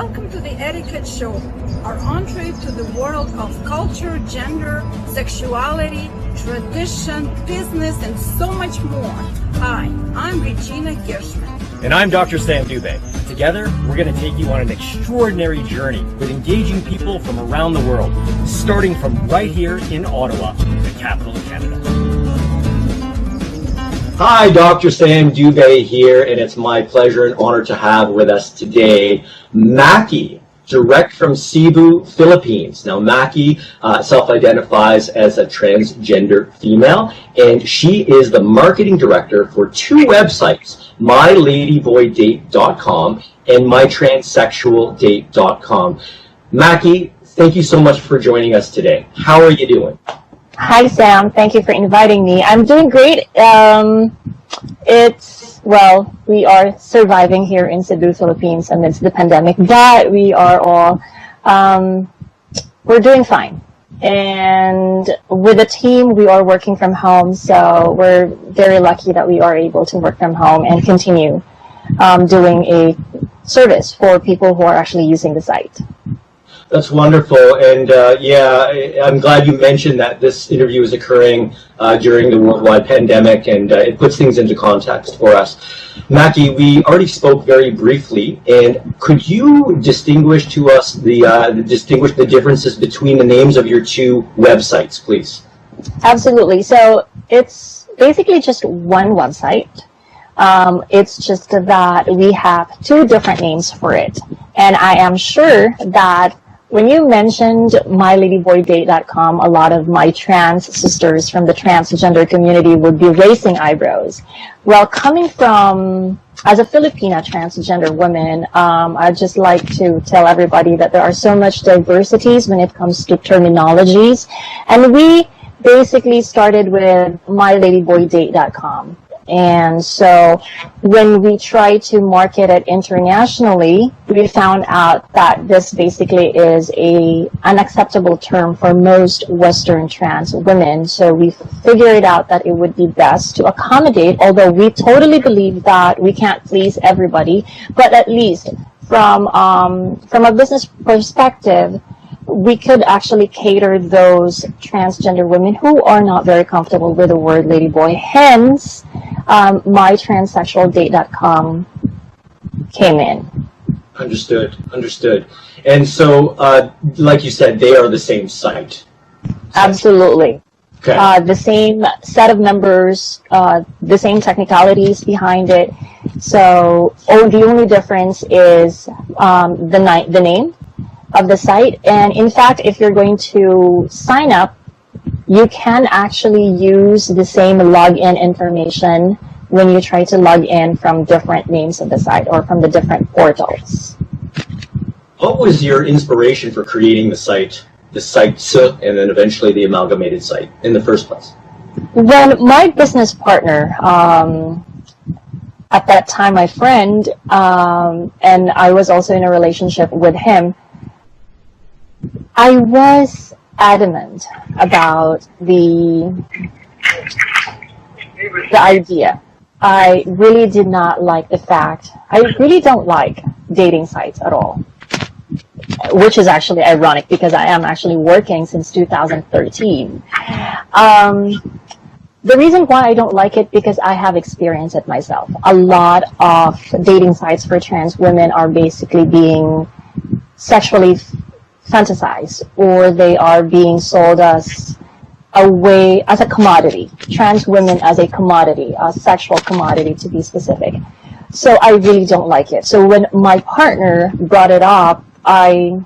Welcome to the Etiquette Show, our entree to the world of culture, gender, sexuality, tradition, business, and so much more. Hi, I'm Regina Gershman. And I'm Dr. Sam Dubé. Together, we're going to take you on an extraordinary journey with engaging people from around the world, starting from right here in Ottawa, the capital of Canada. Hi, Dr. Sam Dubé here, and it's my pleasure and honor to have with us today Maki, direct from Cebu, Philippines. Now, Maki self-identifies as a transgender female, and she is the marketing director for two websites, myladyboydate.com and mytranssexualdate.com. Maki, thank you so much for joining us today. How are you doing? Hi, Sam. Thank you for inviting me. I'm doing great. We are surviving here in Cebu, Philippines amidst the pandemic, but we are all, we're doing fine. And with the team, we are working from home, so we're very lucky that we are able to work from home and continue doing a service for people who are actually using the site. That's wonderful, and I'm glad you mentioned that this interview is occurring during the worldwide pandemic, and it puts things into context for us. Maki, we already spoke very briefly, and could you distinguish to us the differences between the names of your two websites, please? Absolutely. So it's basically just one website. It's just that we have two different names for it, and I am sure that when you mentioned myladyboydate.com, a lot of my trans sisters from the transgender community would be raising eyebrows. Well, coming from, as a Filipina transgender woman, I'd just like to tell everybody that there are so much diversities when it comes to terminologies. And we basically started with myladyboydate.com. And so when we try to market it internationally, we found out that this basically is an unacceptable term for most Western trans women. So we figured out that it would be best to accommodate, although we totally believe that we can't please everybody, but at least from a business perspective, we could actually cater those transgender women who are not very comfortable with the word ladyboy. Hence, mytranssexualdate.com came in. Understood. And so, like you said, they are the same site. Absolutely. Okay. The same set of numbers, the same technicalities behind it. So, the only difference is the name of the site. And in fact, if you're going to sign up, you can actually use the same login information when you try to log in from different names of the site or from the different portals. What was your inspiration for creating the site, and then eventually the amalgamated site in the first place? When my business partner, at that time my friend, and I was also in a relationship with him, I was adamant about the idea. I really did not like the fact, I really don't like dating sites at all, which is actually ironic because I am actually working since 2013. The reason why I don't like it because I have experienced it myself. A lot of dating sites for trans women are basically being sexually fantasized, or they are being sold as a commodity, trans women as a commodity, a sexual commodity to be specific. So I really don't like it. So when my partner brought it up, I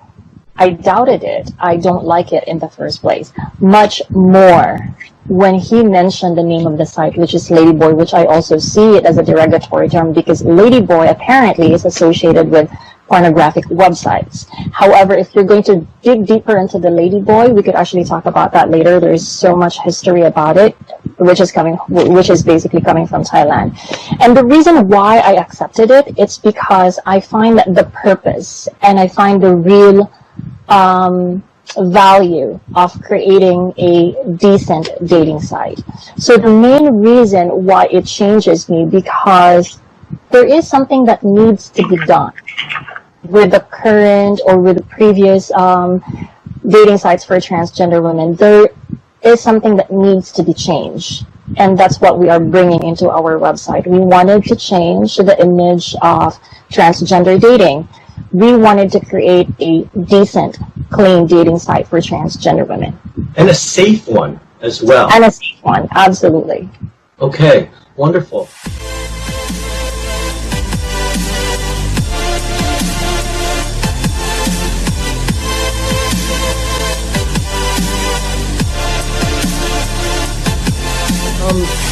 doubted it. I don't like it in the first place. Much more when he mentioned the name of the site, which is Ladyboy, which I also see it as a derogatory term because Ladyboy apparently is associated with pornographic websites. However, if you're going to dig deeper into the Ladyboy, we could actually talk about that later. There is so much history about it, which is basically coming from Thailand. And the reason why I accepted it, it's because I find that the purpose and I find the real value of creating a decent dating site. So the main reason why it changes me because there is something that needs to be done. with the current or with the previous dating sites for transgender women, there is something that needs to be changed. And that's what we are bringing into our website. We wanted to change the image of transgender dating. We wanted to create a decent, clean dating site for transgender women. And a safe one as well. And a safe one, absolutely. Okay, wonderful.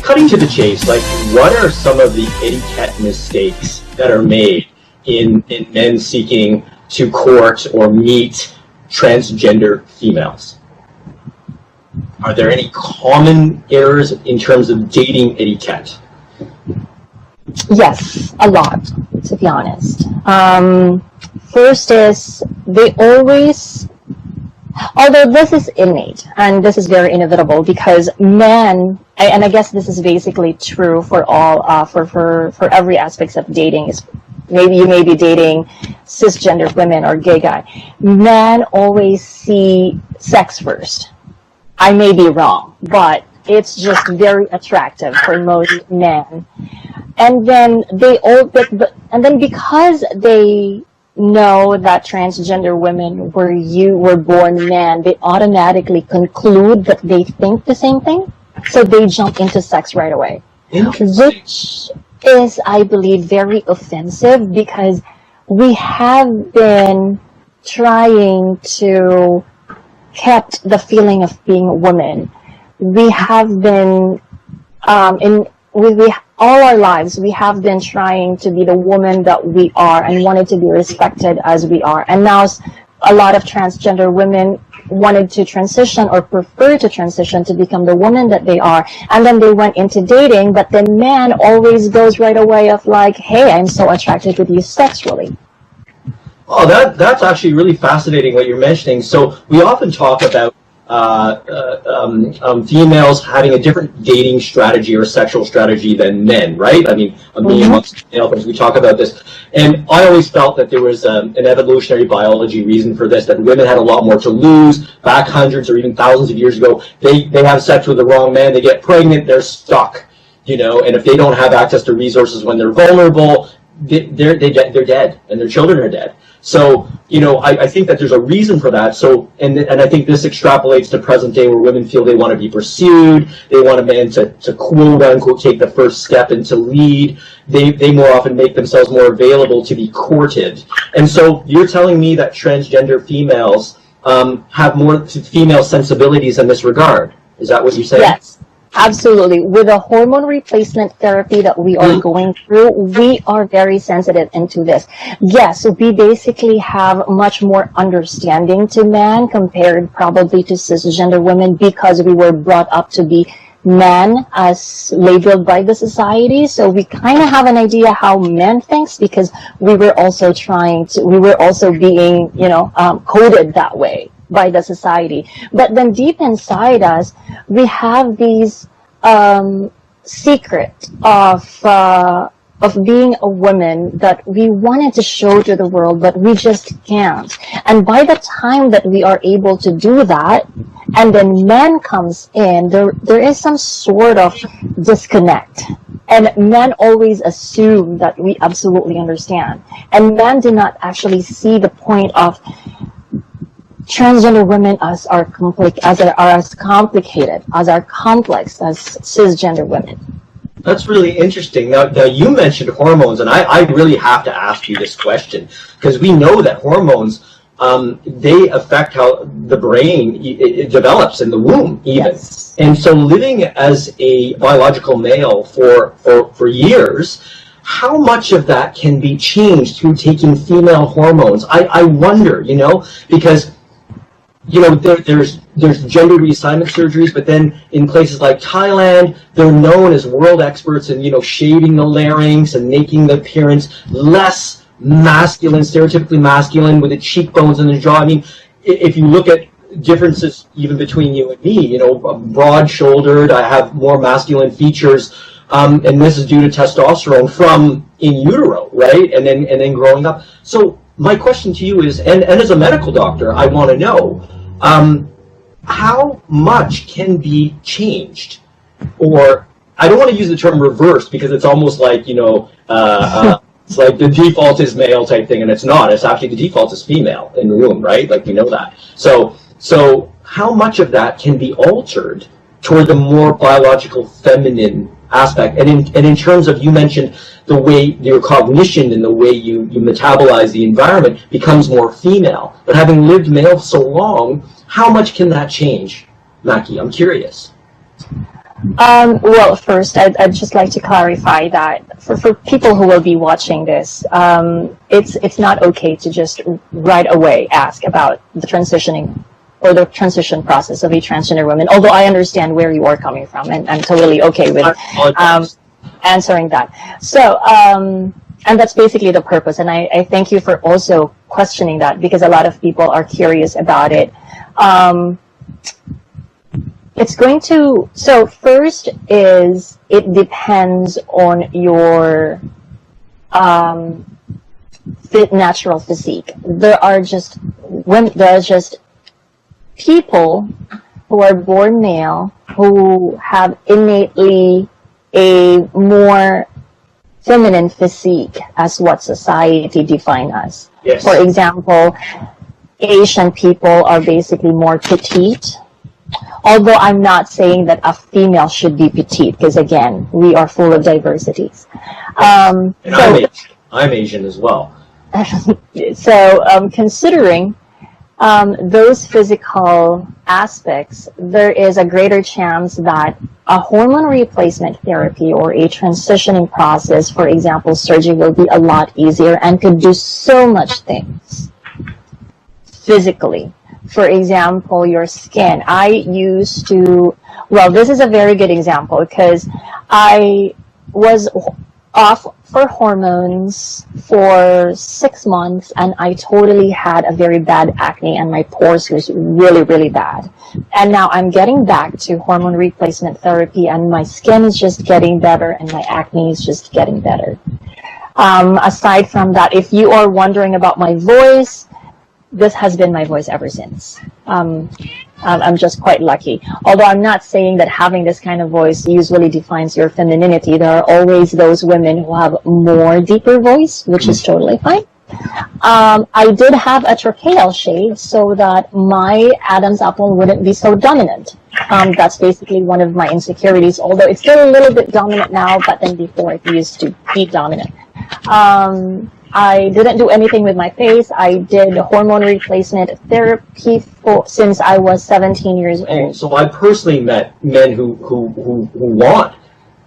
Cutting to the chase, like, what are some of the etiquette mistakes that are made in men seeking to court or meet transgender females? Are there any common errors in terms of dating etiquette? Yes, a lot, to be honest. First is they always, although this is innate and this is very inevitable because men, and I guess this is basically true for all, for every aspect of dating, is maybe you may be dating cisgender women or gay guy. Men always see sex first. I may be wrong, but it's just very attractive for most men. And then and then because they know that transgender women were born men, they automatically conclude that they think the same thing, so they jump into sex right away, which is, I believe, very offensive because we have been trying to kept the feeling of being a woman. We have been all our lives, we have been trying to be the woman that we are and wanted to be respected as we are. And now a lot of transgender women wanted to transition or prefer to transition to become the woman that they are. And then they went into dating, but the man always goes right away of like, hey, I'm so attracted with you sexually. Oh, that's actually really fascinating what you're mentioning. So we often talk about females having a different dating strategy or sexual strategy than men, right? I mean, me amongst male friends, we talk about this. And I always felt that there was an evolutionary biology reason for this, that women had a lot more to lose. Back hundreds or even thousands of years ago, they have sex with the wrong man, they get pregnant, they're stuck, you know, and if they don't have access to resources when they're vulnerable, they're dead, and their children are dead. So, you know, I think that there's a reason for that. So, and I think this extrapolates to present day where women feel they want to be pursued, they want a man to quote unquote take the first step and to lead. They more often make themselves more available to be courted. And so you're telling me that transgender females have more female sensibilities in this regard. Is that what you say? Yes. Absolutely. With the hormone replacement therapy that we are going through, we are very sensitive into this. Yes, we basically have much more understanding to men compared probably to cisgender women because we were brought up to be men as labeled by the society. So we kind of have an idea how men thinks because we were also being, you know, coded that way by the society. But then deep inside us, we have these secret of being a woman that we wanted to show to the world, but we just can't. And by the time that we are able to do that, and then men comes in, there is some sort of disconnect. And men always assume that we absolutely understand. And men do not actually see the point of transgender women as complicated, as are complex as cisgender women. That's really interesting. Now you mentioned hormones, and I really have to ask you this question because we know that hormones they affect how the brain it develops in the womb, even. Yes. And so, living as a biological male for years, how much of that can be changed through taking female hormones? I wonder, you know, because you know, there's gender reassignment surgeries, but then in places like Thailand, they're known as world experts in, you know, shaving the larynx and making the appearance less masculine, stereotypically masculine, with the cheekbones and the jaw. I mean, if you look at differences even between you and me, you know, broad-shouldered, I have more masculine features, and this is due to testosterone from in utero, right? And then growing up. So my question to you is, and as a medical doctor, I want to know, how much can be changed? Or, I don't want to use the term reversed because it's almost like, it's like the default is male type thing, and it's not. It's actually the default is female in the room, right? Like, we know that. So how much of that can be altered toward the more biological feminine aspect? And in terms of, you mentioned the way your cognition and the way you metabolize the environment becomes more female. But having lived male so long, how much can that change? Maki, I'm curious. Well, first, I'd just like to clarify that for people who will be watching this, it's not okay to just right away ask about the transitioning or the transition process of a transgender woman, although I understand where you are coming from, and I'm totally okay with answering that. So, and that's basically the purpose, and I thank you for also questioning that, because a lot of people are curious about it. It's going to, so first is, it depends on your natural physique. There are just people who are born male who have innately a more feminine physique as what society defines us. Yes. For example, Asian people are basically more petite. Although I'm not saying that a female should be petite, because again, we are full of diversities. And I'm Asian as well. So, considering those physical aspects, there is a greater chance that a hormone replacement therapy or a transitioning process, for example, surgery, will be a lot easier and could do so much things physically. For example, your skin. I used to, well, this is a very good example because I was off for hormones for 6 months and I totally had a very bad acne and my pores was really, really bad. And now I'm getting back to hormone replacement therapy and my skin is just getting better and my acne is just getting better. Aside from that, if you are wondering about my voice, this has been my voice ever since. I'm just quite lucky. Although I'm not saying that having this kind of voice usually defines your femininity. There are always those women who have more deeper voice, which is totally fine. I did have a tracheal shave so that my Adam's apple wouldn't be so dominant. That's basically one of my insecurities, although it's still a little bit dominant now, but then before it used to be dominant. I didn't do anything with my face. I did hormone replacement therapy since I was 17 years old. So I personally met men who want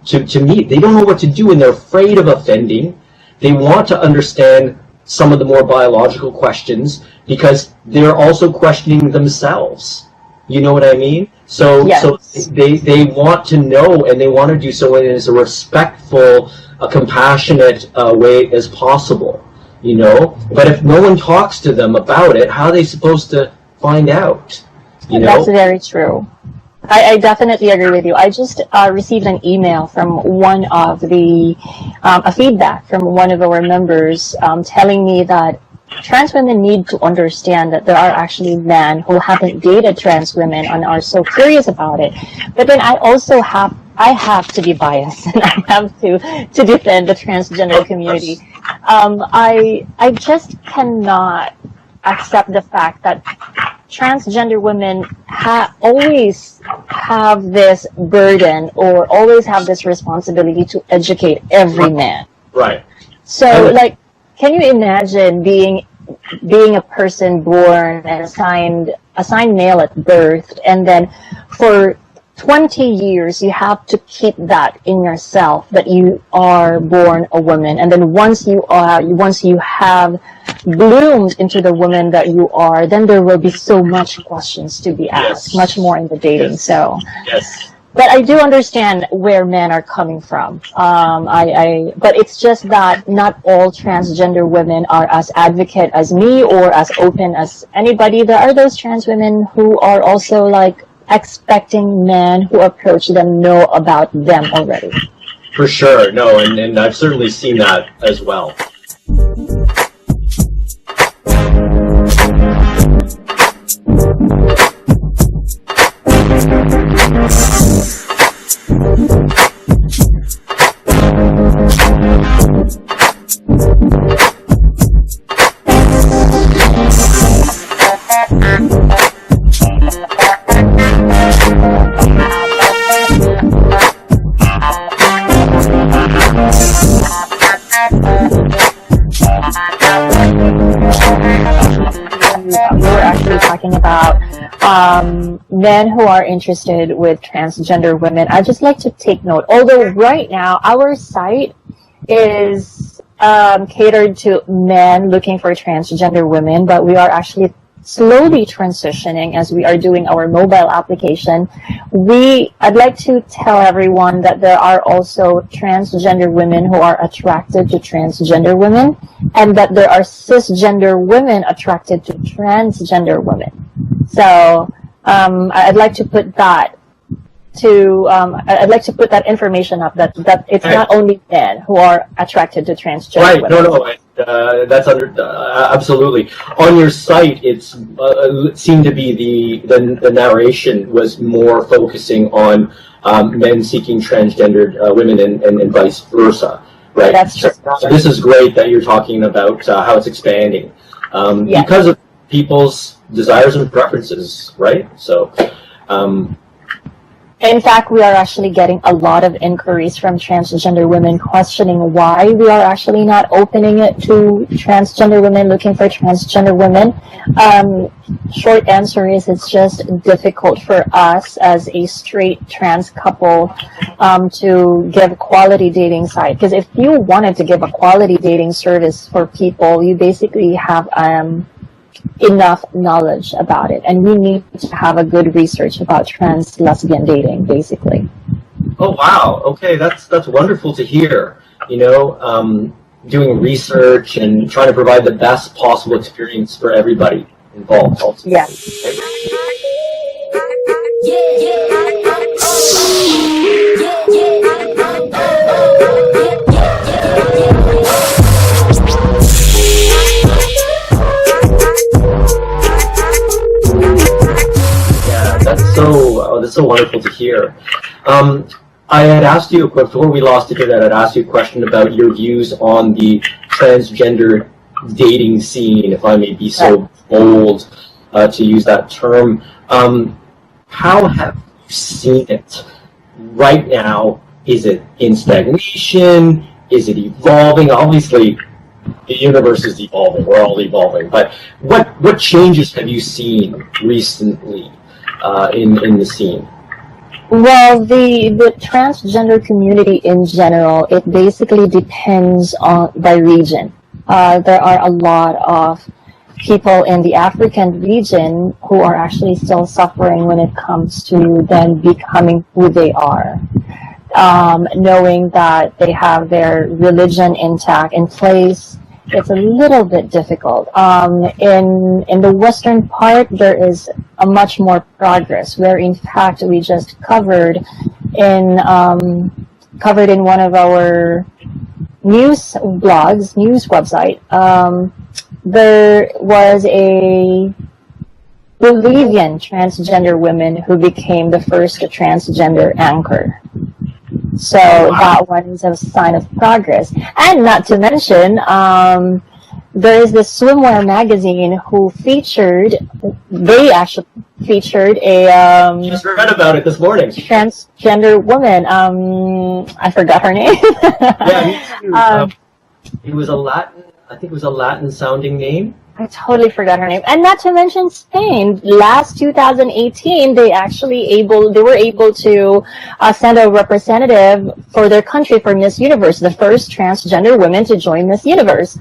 to meet. They don't know what to do and they're afraid of offending. They want to understand some of the more biological questions because they're also questioning themselves. You know what I mean? So, yes. So they want to know and they want to do so in as a respectful, a compassionate way as possible, you know? But if no one talks to them about it, how are they supposed to find out, you know? That's very true. I definitely agree with you. I just received an email from one of the, a feedback from one of our members telling me that trans women need to understand that there are actually men who haven't dated trans women and are so curious about it. But then I also have to be biased and I have to defend the transgender community. I just cannot accept the fact that transgender women always have this burden or always have this responsibility to educate every man. Right. So, like, can you imagine being a person born and assigned male at birth, and then for 20 years you have to keep that in yourself that you are born a woman, and then once you have bloomed into the woman that you are, then there will be so much questions to be asked, Yes. much more in the dating. Yes. So. Yes. But I do understand where men are coming from. But it's just that not all transgender women are as advocate as me or as open as anybody. There are those trans women who are also like expecting men who approach them know about them already. For sure. No, and I've certainly seen that as well. talking about men who are interested with transgender women, I'd just like to take note. Although right now our site is catered to men looking for transgender women, but we are actually slowly transitioning as we are doing our mobile application. I'd like to tell everyone that there are also transgender women who are attracted to transgender women, and that there are cisgender women attracted to transgender women. So I'd like to put that I'd like to put that information up, that it's not only men who are attracted to transgender women. That's absolutely. On your site, it seemed to be the narration was more focusing on men seeking transgendered women and vice versa, right? That's true. So this is great that you're talking about how it's expanding because of people's desires and preferences, right? So. In fact, we are actually getting a lot of inquiries from transgender women questioning why we are actually not opening it to transgender women looking for transgender women. Short answer is it's just difficult for us as a straight trans couple to give a quality dating site. Because if you wanted to give a quality dating service for people, you basically have enough knowledge about it, and we need to have a good research about trans lesbian dating, basically. Oh wow, okay, that's wonderful to hear. You know, doing research and trying to provide the best possible experience for everybody involved. Ultimately. Yes. That's so wonderful to hear. I had asked you, before we lost it, I'd asked you a question about your views on the transgender dating scene, if I may be so bold to use that term. How have you seen it right now? Is it in stagnation? Is it evolving? Obviously, the universe is evolving. We're all evolving. But what changes have you seen recently in the scene? Well, the transgender community in general, it basically depends on by region. There are a lot of people in the African region who are actually still suffering when it comes to them becoming who they are. Knowing that they have their religion intact in place, it's a little bit difficult. In the western part, there is a much more progress, where in fact we just covered in one of our news website. There was a Bolivian transgender woman who became the first transgender anchor. So that one is a sign of progress. And not to mention, there is this swimwear magazine who they actually featured a just read about it this morning. Transgender woman. I forgot her name. Yeah, me too. It was I think it was a Latin sounding name. I totally forgot her name. And not to mention Spain. Last 2018, they were able to send a representative for their country for Miss Universe, the first transgender woman to join Miss Universe.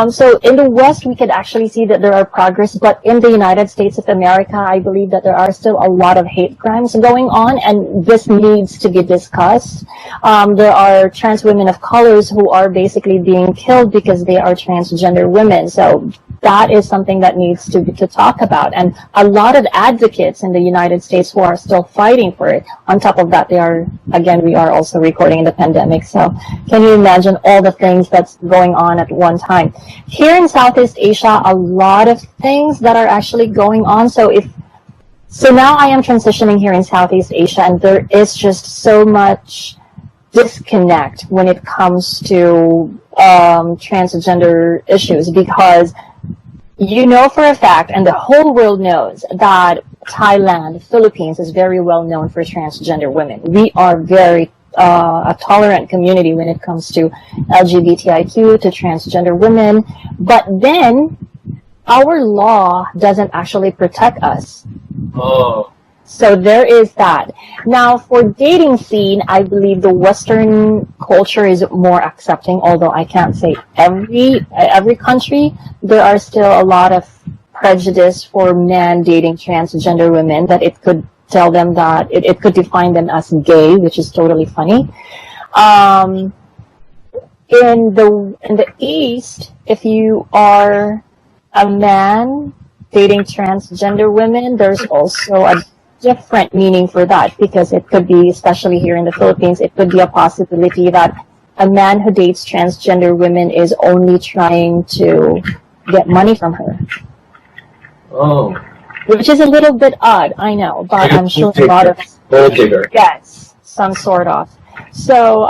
So in the West, we could actually see that there are progress, but in the United States of America, I believe that there are still a lot of hate crimes going on, and this needs to be discussed. There are trans women of colors who are basically being killed because they are transgender women. So that is something that needs to talk about. And a lot of advocates in the United States who are still fighting for it. On top of that, we are also recording in the pandemic. So can you imagine all the things that's going on at one time? Here in Southeast Asia, a lot of things that are actually going on. So now I am transitioning here in Southeast Asia, and there is just so much disconnect when it comes to transgender issues, because you know for a fact, and the whole world knows, that Thailand, Philippines is very well known for transgender women. We are very a tolerant community when it comes to LGBTIQ, to transgender women. But then our law doesn't actually protect us. Oh. So there is that. Now, for dating scene, I believe the Western culture is more accepting, although I can't say every country. There are still a lot of prejudice for men dating transgender women, that it could tell them that it could define them as gay, which is totally funny. In the East, if you are a man dating transgender women, there's also a different meaning for that, because it could be, especially here in the Philippines, it could be a possibility that a man who dates transgender women is only trying to get money from her. Oh. Which is a little bit odd, I know, but I'm sure a lot of... Gold digger. Yes, some sort of. So,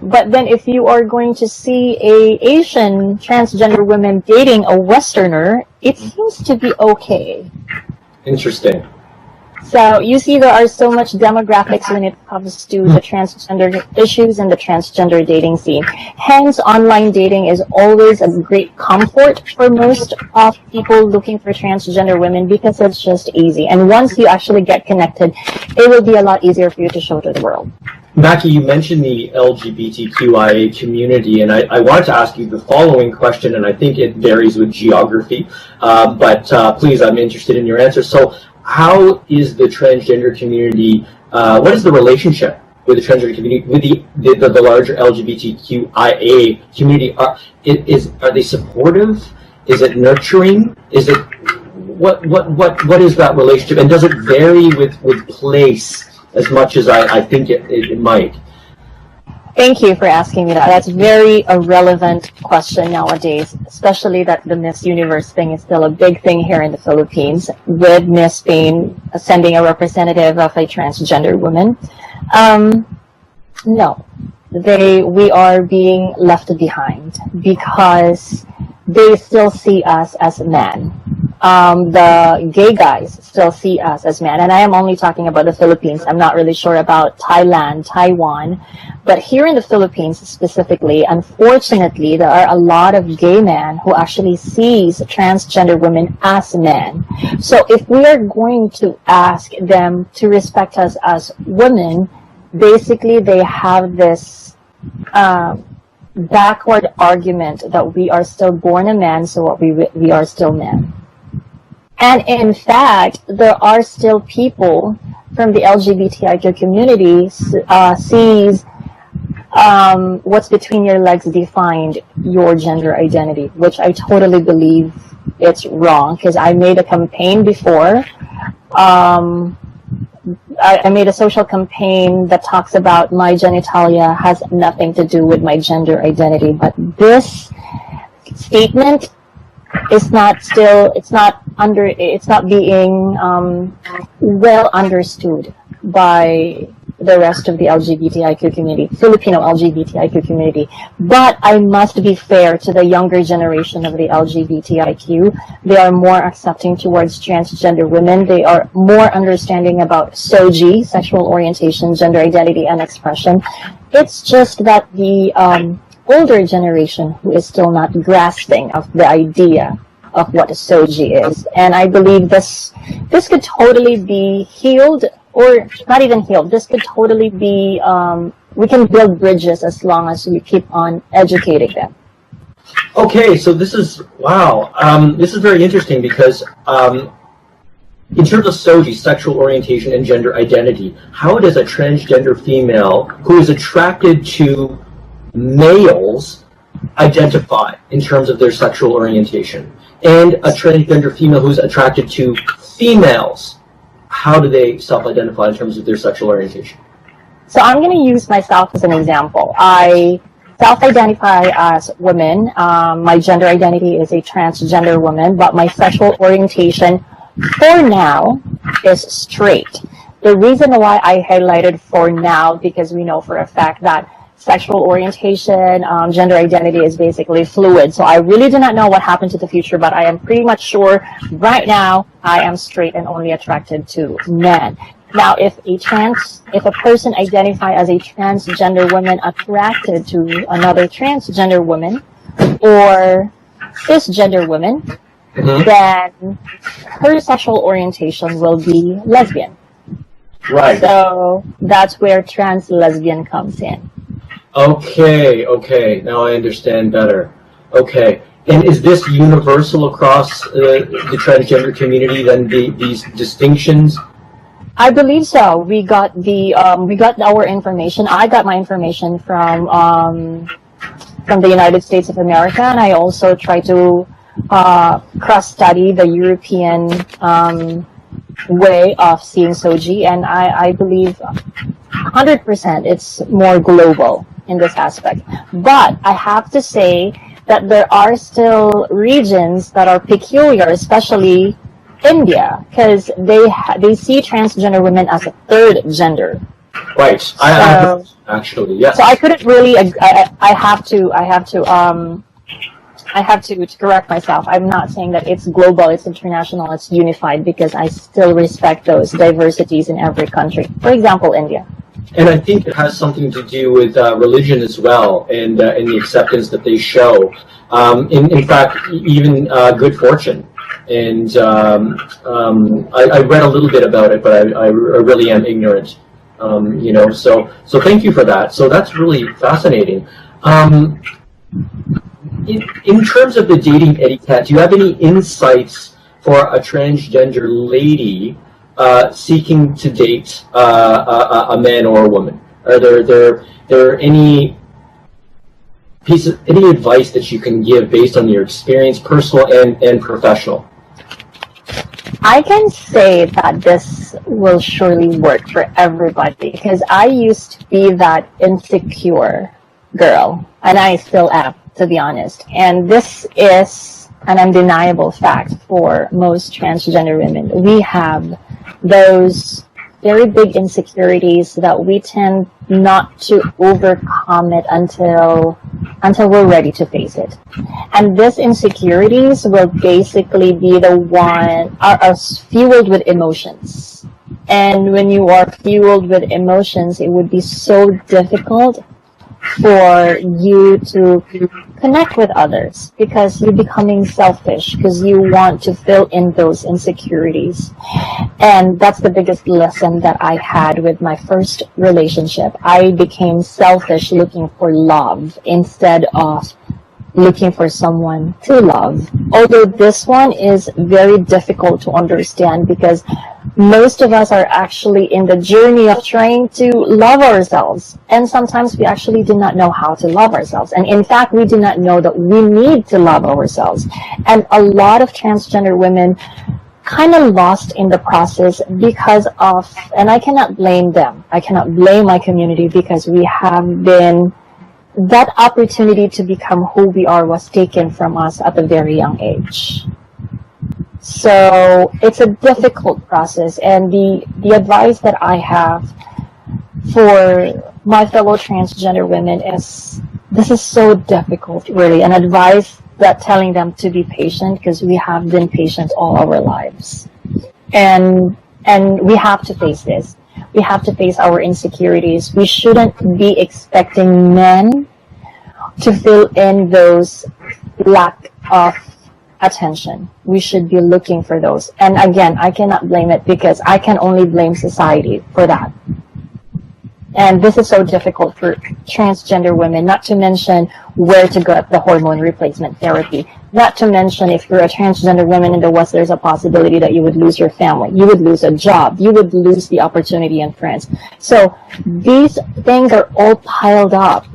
but then if you are going to see a Asian transgender woman dating a Westerner, it seems to be okay. Interesting. So you see, there are so much demographics when it comes to the transgender issues and the transgender dating scene. Hence, online dating is always a great comfort for most of people looking for transgender women, because it's just easy. And once you actually get connected, it will be a lot easier for you to show to the world. Maki, you mentioned the LGBTQIA community, and I wanted to ask you the following question, and I think it varies with geography, but please, I'm interested in your answer. So, how is the transgender community, what is the relationship with the transgender community, with the larger LGBTQIA community? Are they supportive? Is it nurturing? Is it, what is that relationship? And does it vary with place as much as I think it might? Thank you for asking me that. That's very a relevant question nowadays, especially that the Miss Universe thing is still a big thing here in the Philippines, with Miss Spain sending a representative of a transgender woman. No, we are being left behind, because they still see us as men. The gay guys still see us as men, and I am only talking about the Philippines. I'm not really sure about Thailand, Taiwan, but here in the Philippines specifically, unfortunately, there are a lot of gay men who actually sees transgender women as men. So if we are going to ask them to respect us as women, basically they have this backward argument that we are still born a man, so we are still men. And in fact, there are still people from the LGBTIQ community sees what's between your legs defined your gender identity, which I totally believe it's wrong, because I made a campaign before. I made a social campaign that talks about my genitalia has nothing to do with my gender identity, but this statement is not being well understood by the rest of the LGBTIQ community, Filipino LGBTIQ community. But I must be fair to the younger generation of the LGBTIQ. They are more accepting towards transgender women. They are more understanding about SOGI, sexual orientation, gender identity, and expression. It's just that the older generation who is still not grasping of the idea of what a SOGI is. And I believe this could totally be healed, or not even healed. This could totally be, we can build bridges as long as we keep on educating them. Okay, so this is, wow, this is very interesting, because in terms of SOGI, sexual orientation and gender identity, how does a transgender female who is attracted to males identify in terms of their sexual orientation? And a transgender female who's attracted to females, how do they self-identify in terms of their sexual orientation? So I'm going to use myself as an example. I self-identify as woman. My gender identity is a transgender woman, but my sexual orientation for now is straight. The reason why I highlighted for now, because we know for a fact that sexual orientation, gender identity is basically fluid. So I really do not know what happened to the future, but I am pretty much sure right now I am straight and only attracted to men. Now, if a person identify as a transgender woman attracted to another transgender woman, or cisgender woman, then her sexual orientation will be lesbian. Right. So that's where trans lesbian comes in. Okay. Now I understand better. Okay. And is this universal across the transgender community, then, these distinctions? I believe so. We got our information. I got my information from the United States of America, and I also try to cross-study the European way of seeing Soji, and I believe 100% it's more global in this aspect. But I have to say that there are still regions that are peculiar, especially India, because they see transgender women as a third gender. Right. I actually, yes. So I couldn't really. I have to correct myself. I'm not saying that it's global, it's international, it's unified, because I still respect those diversities in every country. For example, India. And I think it has something to do with religion as well, and the acceptance that they show. In fact, even good fortune. And I read a little bit about it, but I really am ignorant. So thank you for that. So that's really fascinating. In terms of the dating etiquette, do you have any insights for a transgender lady seeking to date a man or a woman? Are there any advice that you can give based on your experience, personal and professional? I can say that this will surely work for everybody, because I used to be that insecure girl, and I still am, to be honest. And this is an undeniable fact for most transgender women. We have those very big insecurities that we tend not to overcome it until we're ready to face it. And these insecurities will basically be the one are fueled with emotions. And when you are fueled with emotions, it would be so difficult for you to connect with others, because you're becoming selfish, because you want to fill in those insecurities. And that's the biggest lesson that I had with my first relationship. I became selfish, looking for love instead of looking for someone to love. Although this one is very difficult to understand, because most of us are actually in the journey of trying to love ourselves. And sometimes we actually do not know how to love ourselves. And in fact, we do not know that we need to love ourselves. And a lot of transgender women kind of lost in the process because of, and I cannot blame them. I cannot blame my community, because we have been, that opportunity to become who we are was taken from us at a very young age. So it's a difficult process, and the advice that I have for my fellow transgender women is, this is so difficult, really, an advice that telling them to be patient, because we have been patient all our lives. And we have to face this. We have to face our insecurities. We shouldn't be expecting men to fill in those lack of attention. We should be looking for those. And again, I cannot blame it, because I can only blame society for that. And this is so difficult for transgender women, not to mention where to get the hormone replacement therapy. Not to mention, if you're a transgender woman in the West, there's a possibility that you would lose your family, you would lose a job, you would lose the opportunity in France. So these things are all piled up.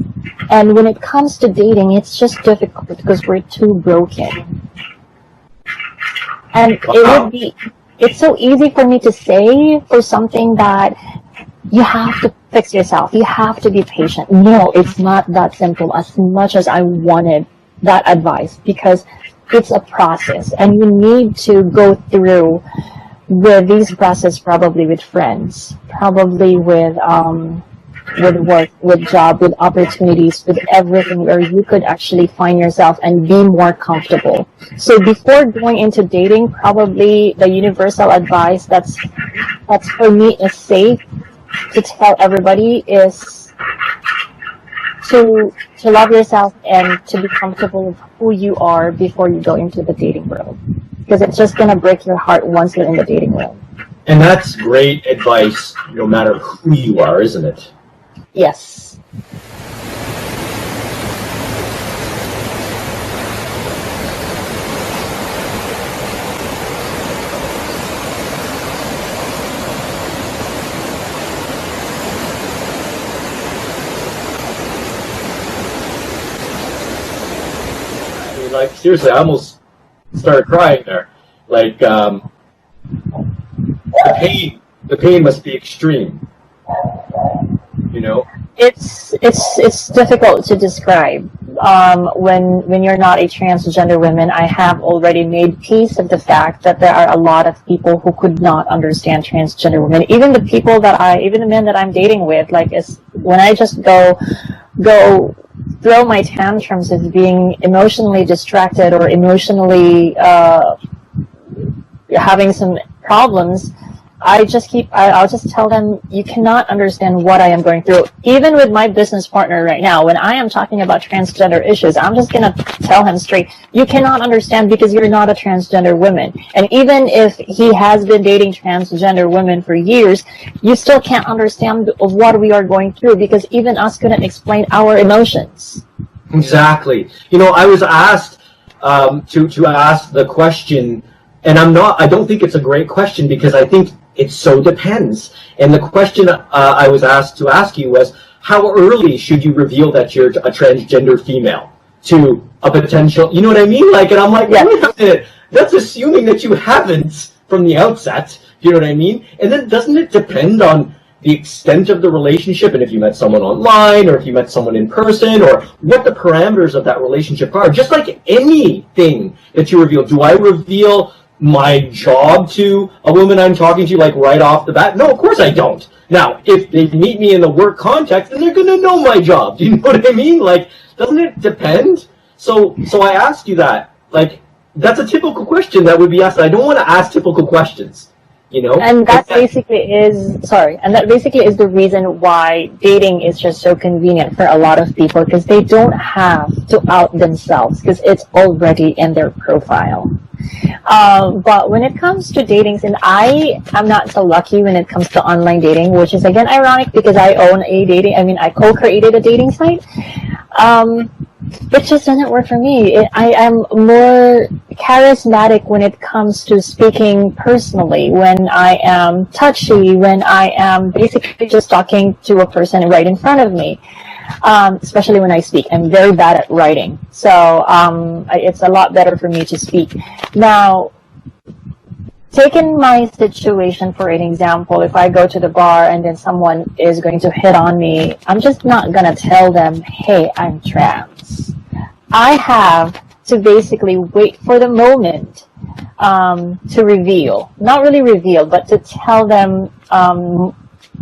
And when it comes to dating, it's just difficult because we're too broken. And it's so easy for me to say for something that you have to fix yourself, you have to be patient. No, it's not that simple, as much as I wanted that advice, because it's a process, and you need to go through with these process, probably with friends, probably with work, with job, with opportunities, with everything, where you could actually find yourself and be more comfortable. So before going into dating, probably the universal advice that's for me is safe to tell everybody is to love yourself and to be comfortable with who you are before you go into the dating world, because it's just gonna break your heart once you're in the dating world. And that's great advice, no matter who you are, isn't it? Yes. Like, seriously, I almost started crying there. Like, the pain must be extreme. You know? It's difficult to describe. When you're not a transgender woman, I have already made peace of the fact that there are a lot of people who could not understand transgender women. Even the men that I'm dating with, like, when I just go throw my tantrums of being emotionally distracted or emotionally having some problems, I'll just tell them, you cannot understand what I am going through. Even with my business partner right now, when I am talking about transgender issues, I'm just going to tell him straight, you cannot understand because you're not a transgender woman. And even if he has been dating transgender women for years, you still can't understand of what we are going through, because even us couldn't explain our emotions. Exactly. You know, I was asked to ask the question, and I don't think it's a great question, because I think it so depends. And the question I was asked to ask you was, how early should you reveal that you're a transgender female to a potential, you know what I mean? Like, and I'm like, yeah. Wait a minute, that's assuming that you haven't from the outset, you know what I mean? And then doesn't it depend on the extent of the relationship, and if you met someone online, or if you met someone in person, or what the parameters of that relationship are? Just like anything that you reveal. Do I reveal my job to a woman I'm talking to, like, right off the bat? No, of course I don't. Now, if they meet me in the work context, then they're going to know my job. Do you know what I mean? Like, doesn't it depend? So I asked you that. Like, that's a typical question that would be asked. I don't want to ask typical questions, you know? And that basically is the reason why dating is just so convenient for a lot of people, because they don't have to out themselves, because it's already in their profile. But when it comes to datings, and I'm not so lucky when it comes to online dating, which is again ironic because I co-created a dating site. It just doesn't work for me. I am more charismatic when it comes to speaking personally, when I am touchy, when I am basically just talking to a person right in front of me. Especially when I speak. I'm very bad at writing. So it's a lot better for me to speak. Now, taking my situation for an example, if I go to the bar and then someone is going to hit on me, I'm just not going to tell them, hey, I'm trans. I have to basically wait for the moment to reveal. Not really reveal, but to tell them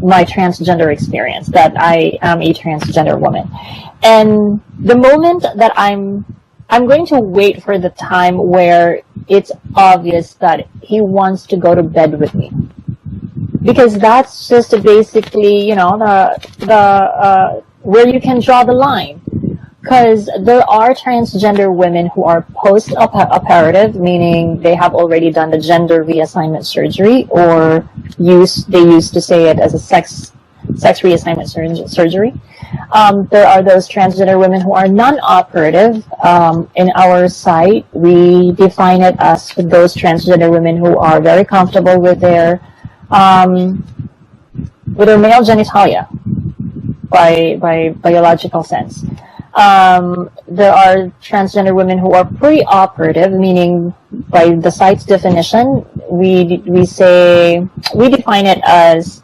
my transgender experience, that I am a transgender woman. And the moment that I'm going to wait for the time where it's obvious that he wants to go to bed with me, because that's just basically, you know, the where you can draw the line. Because there are transgender women who are post-operative, meaning they have already done the gender reassignment surgery, or they used to say it as a sex reassignment surgery. There are those transgender women who are non-operative. In our site, we define it as those transgender women who are very comfortable with their male genitalia by biological sense. There are transgender women who are pre-operative, meaning by the site's definition, we define it as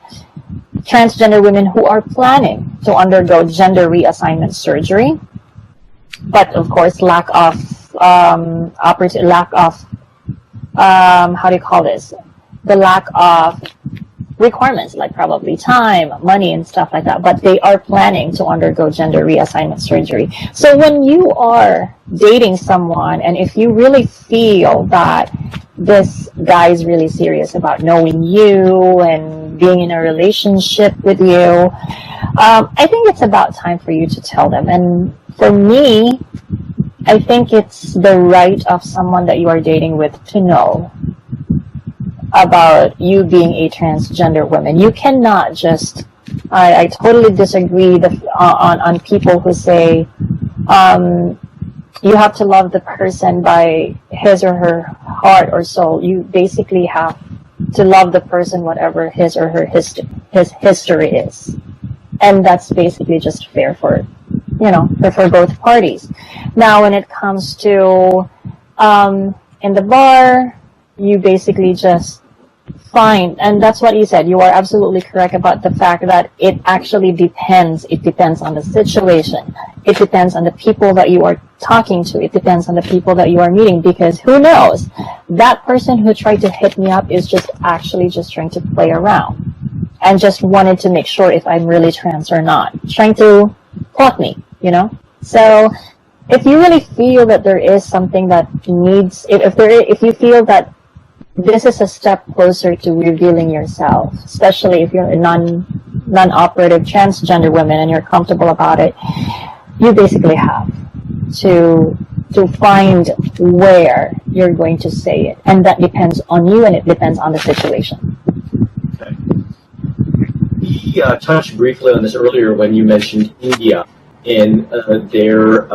transgender women who are planning to undergo gender reassignment surgery, but of course lack of the lack of requirements, like probably time, money, and stuff like that, but they are planning to undergo gender reassignment surgery. So when you are dating someone, and if you really feel that this guy is really serious about knowing you and being in a relationship with you, I think it's about time for you to tell them. And for me, I think it's the right of someone that you are dating with to know about you being a transgender woman. You cannot just, I totally disagree on people who say, you have to love the person by his or her heart or soul. You basically have to love the person whatever his or her history is. And that's basically just fair for, for both parties. Now, when it comes to in the bar, you basically just find, and that's what you said. You are absolutely correct about the fact that it actually depends. It depends on the situation. It depends on the people that you are talking to. It depends on the people that you are meeting, because who knows? That person who tried to hit me up is just actually just trying to play around and just wanted to make sure if I'm really trans or not, trying to plot me, So if you really feel that there is something that needs, if you feel that this is a step closer to revealing yourself, especially if you're a non-operative transgender woman and you're comfortable about it, you basically have to find where you're going to say it, and that depends on you and it depends on the situation. Okay. We touched briefly on this earlier when you mentioned India in their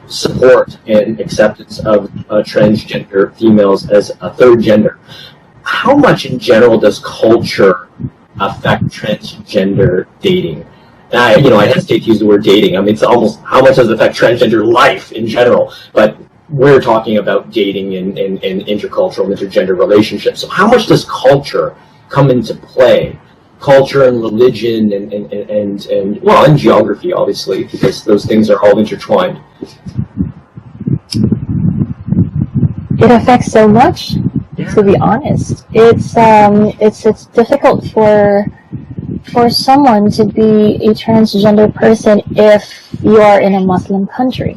support and acceptance of transgender females as a third gender. How much in general does culture affect transgender dating? And I hesitate to use the word dating. I mean, it's almost how much does it affect transgender life in general? But we're talking about dating and intercultural and intergender relationships. So how much does culture come into play? Culture and religion and geography, obviously, because those things are all intertwined. It affects so much, to be honest. It's difficult for someone to be a transgender person if you are in a Muslim country.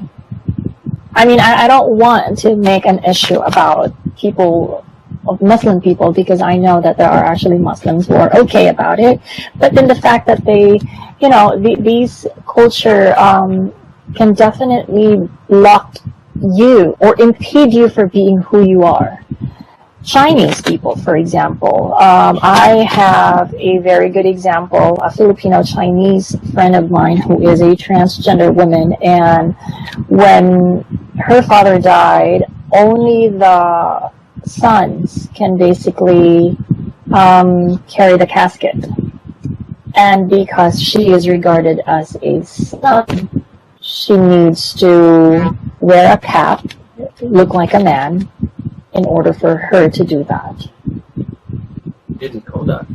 I mean, I don't want to make an issue about Muslim people, because I know that there are actually Muslims who are okay about it, but then the fact that they, these culture can definitely block you or impede you for being who you are. Chinese people, for example, I have a very good example, a Filipino-Chinese friend of mine who is a transgender woman, and when her father died, only the sons can basically carry the casket. And because she is regarded as a son, she needs to wear a cap, look like a man, in order for her to do that. Didn't know that.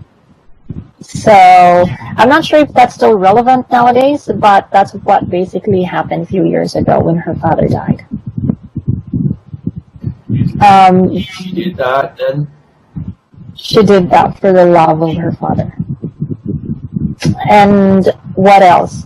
So I'm not sure if that's still relevant nowadays, but that's what basically happened a few years ago when her father died. She did that then? She did that for the love of her father. And what else?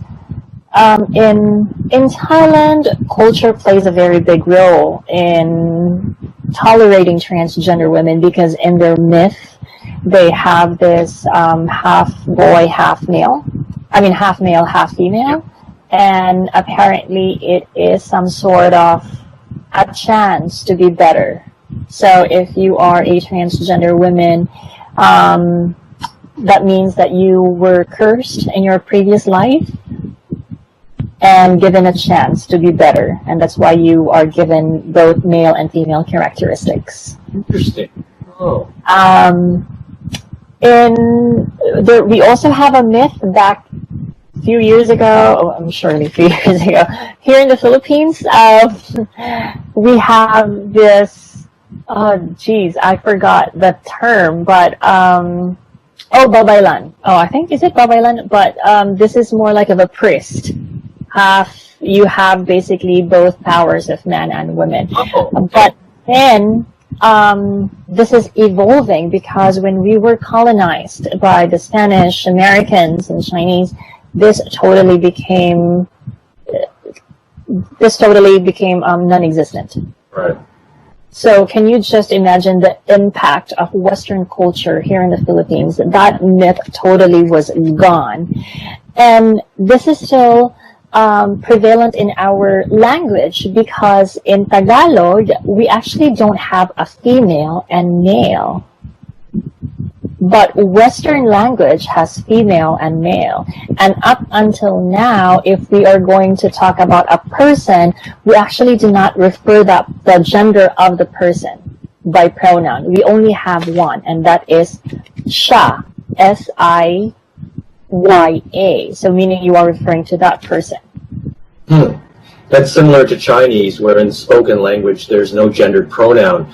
In Thailand, culture plays a very big role in tolerating transgender women, because in their myth, they have this half boy, half male. I mean, half male, half female. And apparently it is some sort of a chance to be better. So if you are a transgender woman, that means that you were cursed in your previous life and given a chance to be better. And that's why you are given both male and female characteristics. Interesting. Oh. We also have a myth back a few years ago, I'm sure a few years ago, here in the Philippines, we have this, I forgot the term, but, babaylan. I think, is it babaylan? But this is more like of a priest. You have basically both powers of man and woman. But then this is evolving, because when we were colonized by the Spanish, Americans, and Chinese, this totally became non-existent. Right. So can you just imagine the impact of Western culture here in the Philippines? That myth totally was gone. And this is still prevalent in our language, because in Tagalog, we actually don't have a female and male. But Western language has female and male. And up until now, if we are going to talk about a person, we actually do not refer the gender of the person by pronoun. We only have one, and that is siya, S-I-Y-A. So meaning you are referring to that person. That's similar to Chinese, where in spoken language there's no gendered pronoun.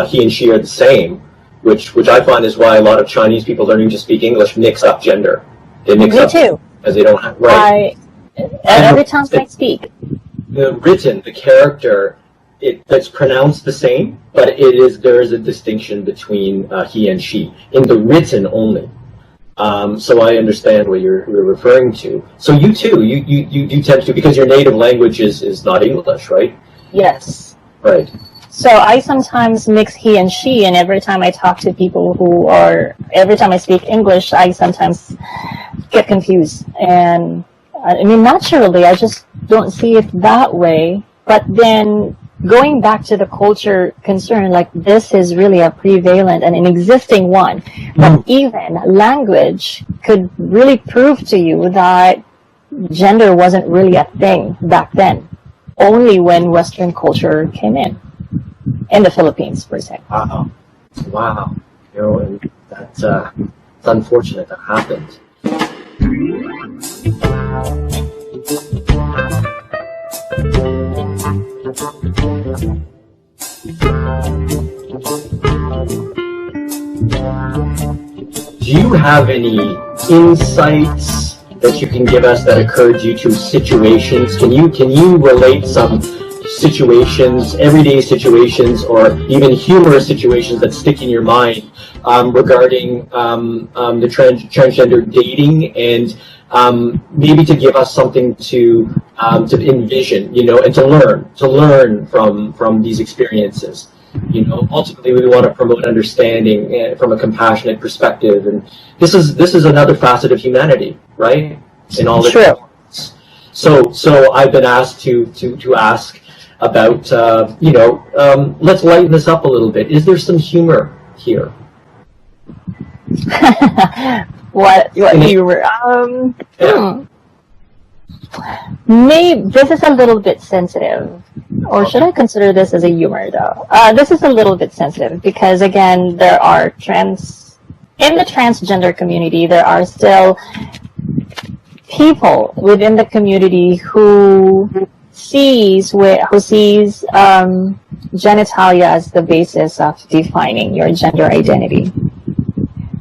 He and she are the same. Which I find is why a lot of Chinese people learning to speak English mix up gender. They mix Me up too. Because they don't have right. Every time I speak, the character, it's pronounced the same, but there is a distinction between he and she in the written only. So I understand what you're referring to. So you too, you tend to, because your native language is not English, right? yes. Right. So I sometimes mix he and she, and every time I talk to people every time I speak English, I sometimes get confused. And I mean, naturally, I just don't see it that way. But then going back to the culture concern, like this is really a prevalent and an existing one. But even language could really prove to you that gender wasn't really a thing back then, only when Western culture came in the Philippines, per se. Wow. You know, and that's it's unfortunate that happened. Do you have any insights that you can give us that occurred due to situations? Can you relate some situations, everyday situations, or even humorous situations that stick in your mind regarding the transgender dating, and maybe to give us something to envision, you know, and to learn from these experiences. You know, ultimately we want to promote understanding from a compassionate perspective, and this is another facet of humanity, right? In all its forms. So I've been asked to ask about, let's lighten this up a little bit. Is there some humor here? What humor? Maybe this is a little bit sensitive, or should I consider this as a humor though? This is a little bit sensitive because, again, there are in the transgender community, there are still people within the community who sees genitalia as the basis of defining your gender identity.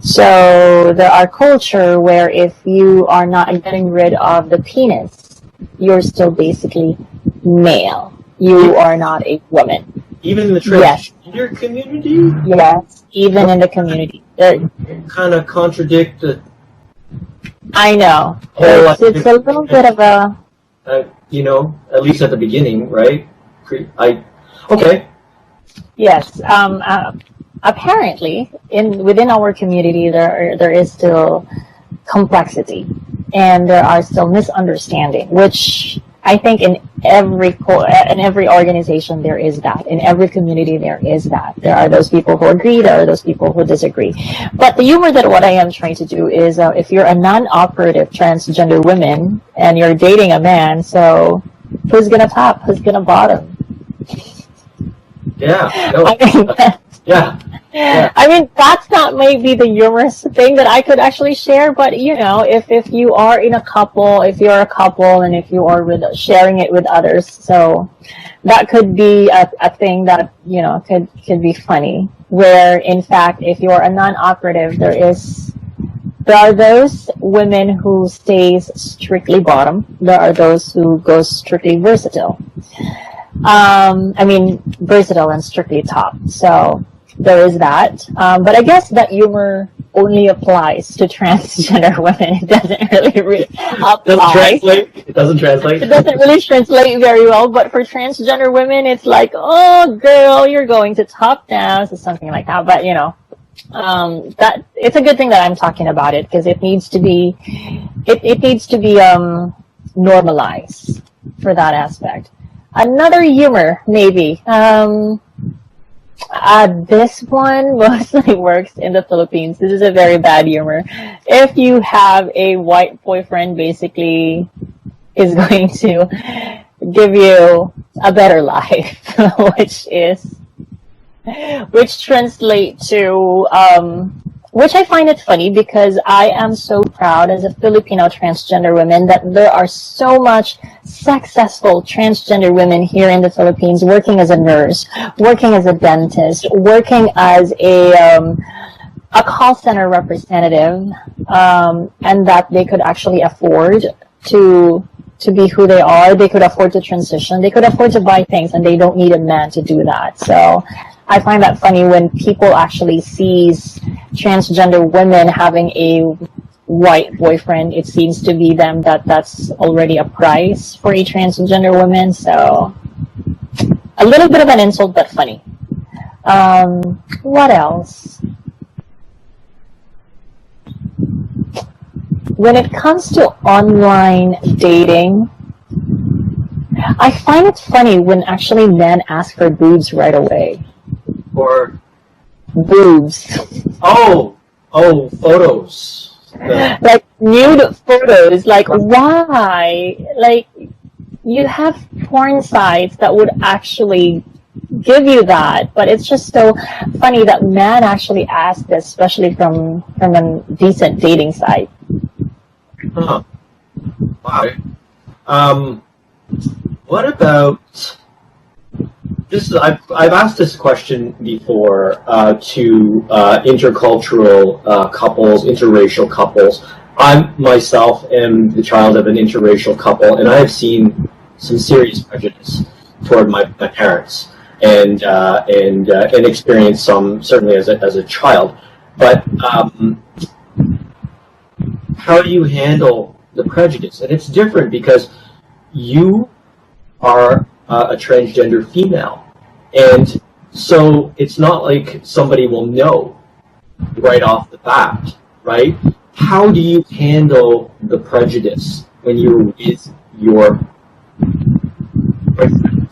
So there are culture where if you are not getting rid of the penis, you're still basically male. You are not a woman. Even in the transgender community? Yes, even in the community. Kind of contradict the... I know. It's a little bit of a... at least at the beginning, right? Okay. Yes. Apparently, within our community, there is still complexity, and there are still misunderstanding, which I think in every organization there is that. In every community there is that. There are those people who agree, there are those people who disagree. But the humor that what I am trying to do is, if you're a non-operative transgender woman and you're dating a man, so who's gonna top? Who's gonna bottom? Yeah. No. Yeah. I mean, that's not maybe the humorous thing that I could actually share, but if you are in a couple, if you're a couple, and if you are sharing it with others, so that could be a thing that could be funny. Where in fact, if you're a non-operative, there are those women who stays strictly bottom. There are those who go strictly versatile. Versatile and strictly top. So there is that. But I guess that humor only applies to transgender women. It doesn't really apply. It doesn't translate. It doesn't really translate very well. But for transgender women, it's like, oh, girl, you're going to top down, so something like that. But that it's a good thing that I'm talking about it, because it needs to be normalize for that aspect. Another humor, maybe. This one mostly works in the Philippines. This is a very bad humor. If you have a white boyfriend, basically is going to give you a better life, which translates to which I find it funny because I am so proud as a Filipino transgender woman that there are so much successful transgender women here in the Philippines working as a nurse, working as a dentist, working as a call center representative, and that they could actually afford to be who they are. They could afford to transition. They could afford to buy things, and they don't need a man to do that. So I find that funny when people actually sees transgender women having a white boyfriend. It seems to be them that's already a price for a transgender woman. So a little bit of an insult, but funny. What else? When it comes to online dating, I find it funny when actually men ask for boobs right away. Or boobs. Oh, photos. Like nude photos. Like, why? Like, you have porn sites that would actually give you that, but it's just so funny that men actually ask this, especially from a decent dating site. Huh. Wow. What about this? I've asked this question before to intercultural couples, interracial couples. I myself am the child of an interracial couple, and I have seen some serious prejudice toward my parents, and experienced some certainly as a child. But how do you handle the prejudice? And it's different because you are a transgender female, and so it's not like somebody will know right off the bat, right? How do you handle the prejudice when you're with your boyfriend?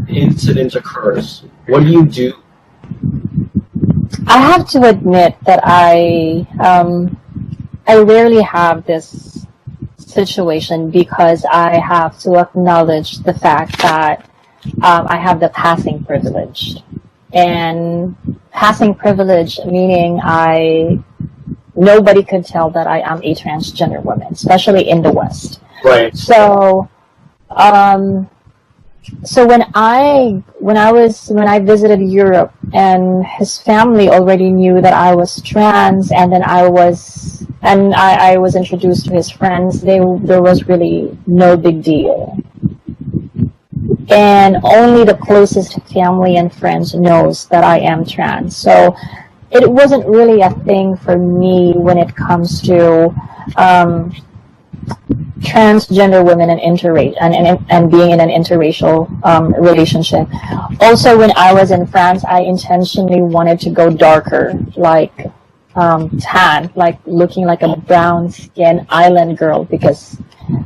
Incident occurs. What do you do? I have to admit that I rarely have this situation because I have to acknowledge the fact that I have the passing privilege. And passing privilege meaning nobody could tell that I am a transgender woman, especially in the West. Right. So when I visited Europe, and his family already knew that I was trans, and then I was introduced to his friends, there was really no big deal. And only the closest family and friends knows that I am trans. So it wasn't really a thing for me when it comes to transgender women and and being in an interracial relationship. Also, when I was in France, I intentionally wanted to go darker, like tan, like looking like a brown skin island girl, because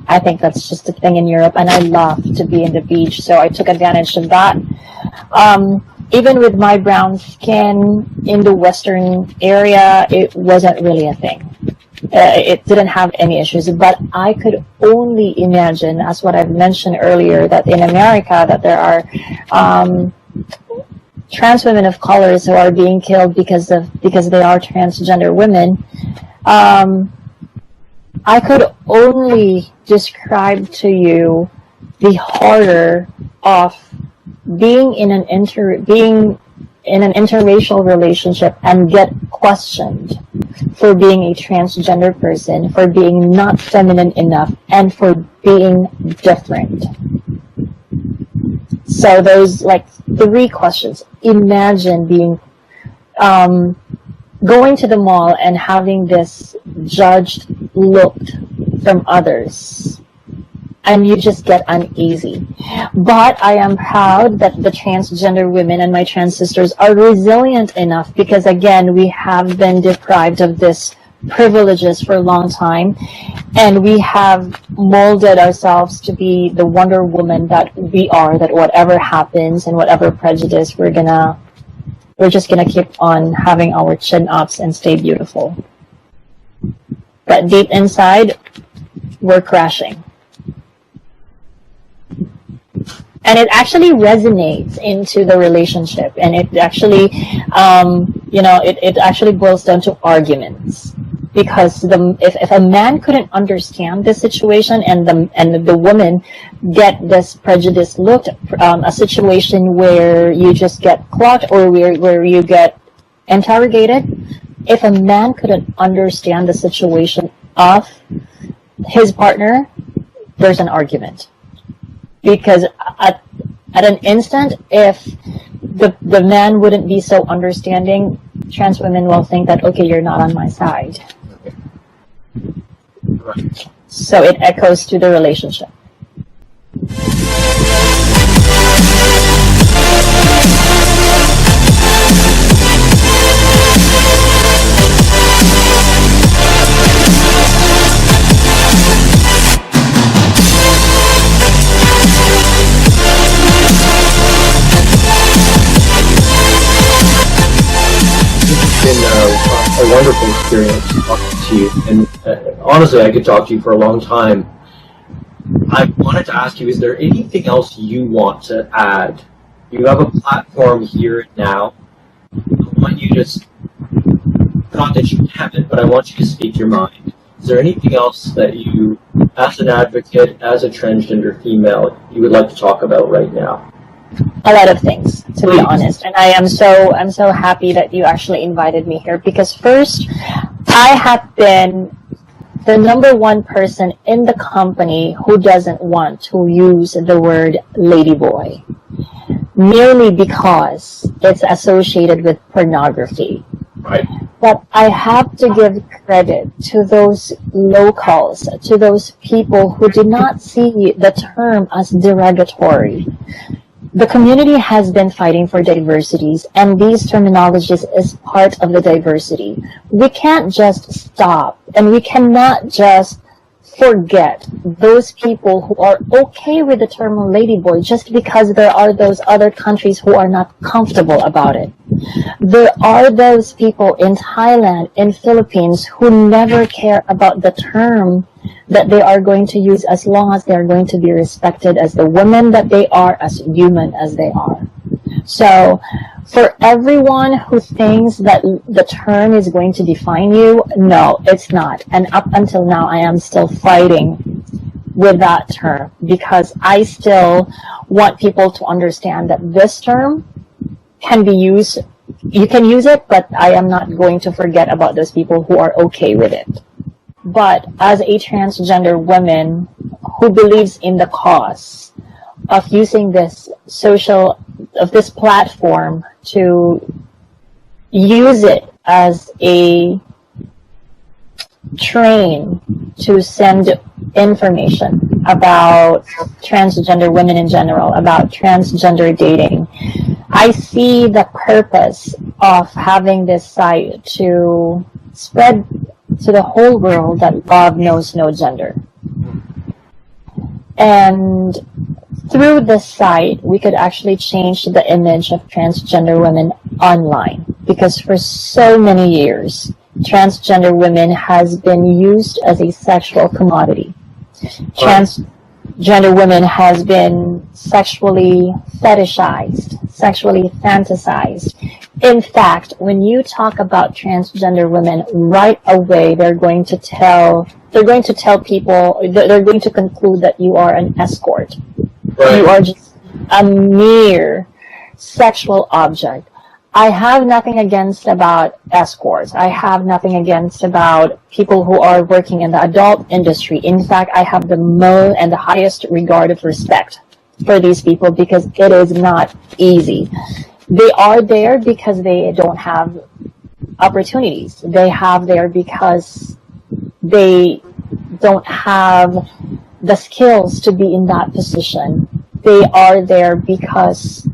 I think that's just a thing in Europe, and I love to be in the beach, so I took advantage of that. Even with my brown skin in the Western area, it wasn't really a thing. It didn't have any issues, but I could only imagine, as what I've mentioned earlier, that in America that there are trans women of colors who are being killed because they are transgender women. I could only describe to you the horror of being in an interracial relationship and get questioned for being a transgender person, for being not feminine enough, and for being different. So those like 3 questions. Imagine being going to the mall and having this judged look from others, and you just get uneasy. But I am proud that the transgender women and my trans sisters are resilient enough, because again, we have been deprived of this privileges for a long time, and we have molded ourselves to be the Wonder Woman that we are, that whatever happens and whatever prejudice, we're just gonna keep on having our chin ups and stay beautiful. But deep inside, we're crashing. And it actually resonates into the relationship, and it actually, it actually boils down to arguments. Because if a man couldn't understand the situation, and the woman get this prejudice looked, a situation where you just get clocked or where you get interrogated, if a man couldn't understand the situation of his partner, there's an argument. Because at an instant, if the man wouldn't be so understanding, trans women will think that, okay, you're not on my side. Right. So it echoes to the relationship. A wonderful experience talking to you, and honestly, I could talk to you for a long time. I wanted to ask you, is there anything else you want to add? You have a platform here and now. I want you to, not that you haven't, but I want you to speak your mind. Is there anything else that you, as an advocate, as a transgender female, you would like to talk about right now? A lot of things, to be honest, and I'm so happy that you actually invited me here, because first, I have been the #1 person in the company who doesn't want to use the word ladyboy, merely because it's associated with pornography. Right. But I have to give credit to those locals, to those people who did not see the term as derogatory. The community has been fighting for diversities, and these terminologies is part of the diversity. We can't just stop, and we cannot just forget those people who are okay with the term ladyboy just because there are those other countries who are not comfortable about it. There are those people in Thailand, in Philippines, who never care about the term that they are going to use, as long as they are going to be respected as the women that they are, as human as they are. So for everyone who thinks that the term is going to define you, no, it's not. And up until now, I am still fighting with that term, because I still want people to understand that this term can be used, you can use it, but I am not going to forget about those people who are okay with it. But as a transgender woman who believes in the cause of using this this platform to use it as a train to send information about transgender women in general, about transgender dating, I see the purpose of having this site to spread to the whole world that love knows no gender. And through this site, we could actually change the image of transgender women online, because for so many years, transgender women has been used as a sexual commodity. Transgender women has been sexually fetishized, sexually fantasized. In fact, when you talk about transgender women, right away they're going to tell people, they're going to conclude that you are an escort. Right. You are just a mere sexual object. I have nothing against about escorts. I have nothing against about people who are working in the adult industry. In fact, I have the most and the highest regard of respect for these people, because it is not easy. They are there because they don't have opportunities. They have there because they don't have the skills to be in that position. They are there because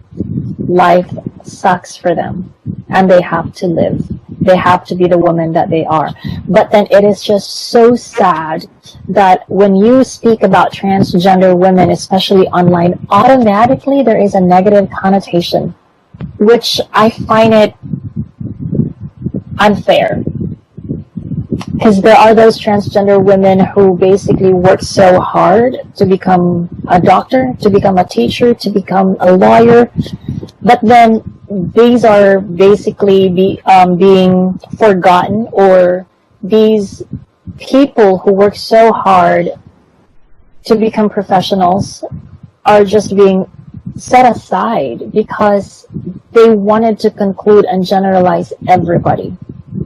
life sucks for them and they have to live. They have to be the woman that they are. But then it is just so sad that when you speak about transgender women, especially online, automatically there is a negative connotation, which I find it unfair. Because there are those transgender women who basically work so hard to become a doctor, to become a teacher, to become a lawyer, but then these are basically being forgotten, or these people who work so hard to become professionals are just being set aside because they wanted to conclude and generalize everybody,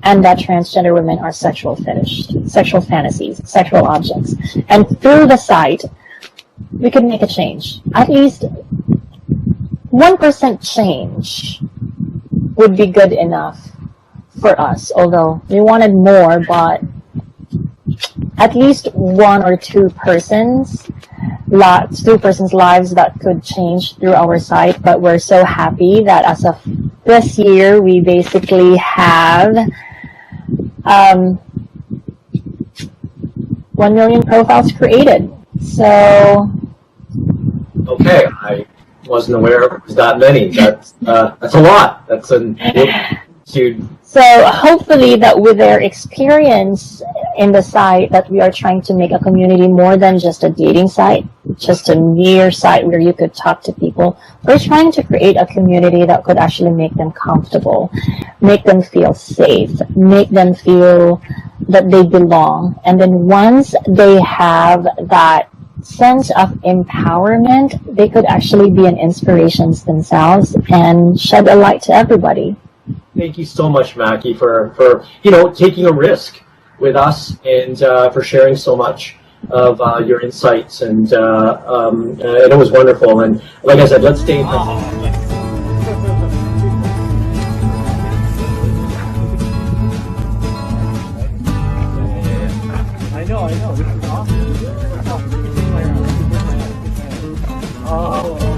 and that transgender women are sexual fantasies, sexual objects. And through the site, we could make a change. At least 1% change would be good enough for us, although we wanted more, but at least one or two persons' lives that could change through our site. But we're so happy that as of this year, we basically have 1 million profiles created. So Okay, I wasn't aware it was that many. That's a lot. That's a huge. So hopefully that with their experience in the site, that we are trying to make a community more than just a dating site, just a mere site where you could talk to people. We're trying to create a community that could actually make them comfortable, make them feel safe, make them feel that they belong. And then once they have that sense of empowerment, they could actually be an inspiration themselves and shed a light to everybody. Thank you so much, Maki, for taking a risk with us and for sharing so much of your insights. And it was wonderful. And like I said, let's stay in touch. I know. This is awesome. Oh.